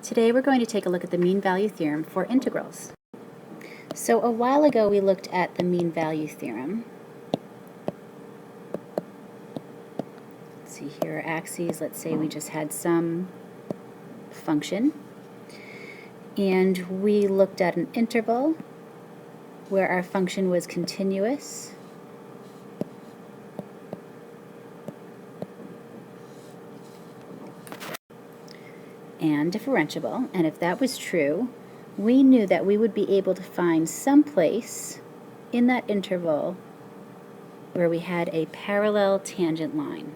Today we're going to take a look at the mean value theorem for integrals. So a while ago we looked at the mean value theorem. Let's see, here are axes. Let's say we just had some function. And we looked at an interval where our function was continuous. And differentiable, and if that was true, we knew that we would be able to find some place in that interval where we had a parallel tangent line.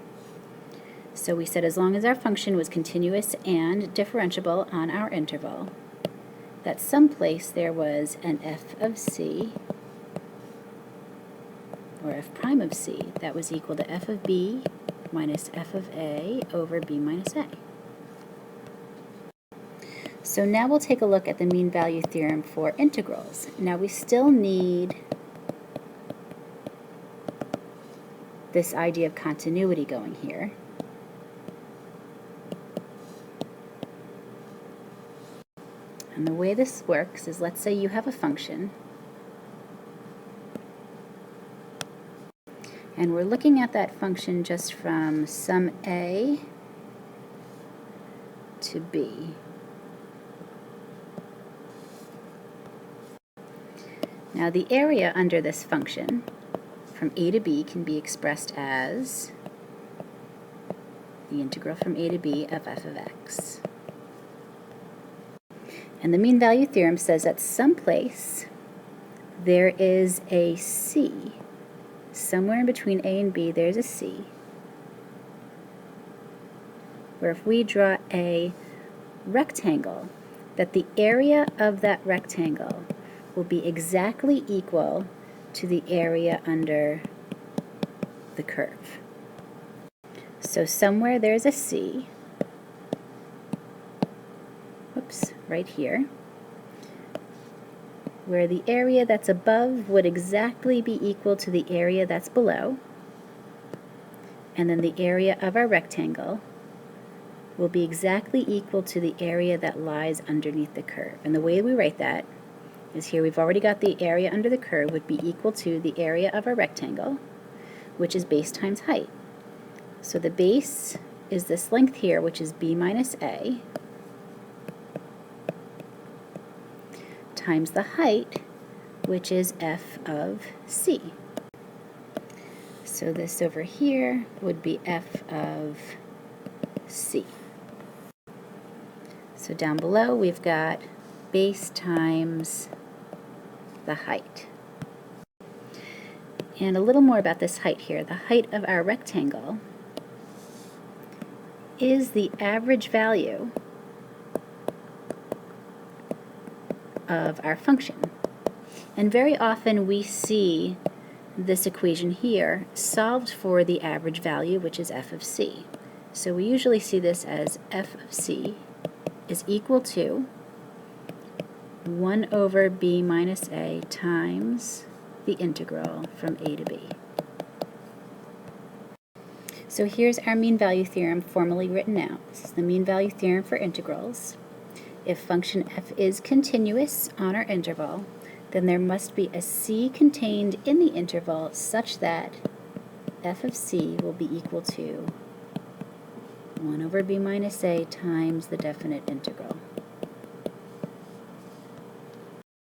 So we said as long as our function was continuous and differentiable on our interval, that someplace there was an f of c, or f prime of c, that was equal to f of b minus f of a over b minus a. So now we'll take a look at the mean value theorem for integrals. Now we still need this idea of continuity going here. And the way this works is, let's say you have a function and we're looking at that function just from some a to b. Now the area under this function from a to b can be expressed as the integral from a to b of f of x. And the mean value theorem says that someplace there is a c. Somewhere in between a and b there's a c, where if we draw a rectangle, that the area of that rectangle will be exactly equal to the area under the curve. So somewhere there's a c, right here, where the area that's above would exactly be equal to the area that's below, and then the area of our rectangle will be exactly equal to the area that lies underneath the curve. And the way we write that is, here we've already got the area under the curve would be equal to the area of our rectangle, which is base times height. So the base is this length here, which is b minus a, times the height, which is f of c. So this over here would be f of c. So down below we've got base times the height. And a little more about this height here. The height of our rectangle is the average value of our function. And very often we see this equation here solved for the average value, which is f of c. So we usually see this as f of c is equal to 1 over b minus a times the integral from a to b. So here's our mean value theorem formally written out. This is the mean value theorem for integrals. If function f is continuous on our interval, then there must be a c contained in the interval such that f of c will be equal to 1 over b minus a times the definite integral.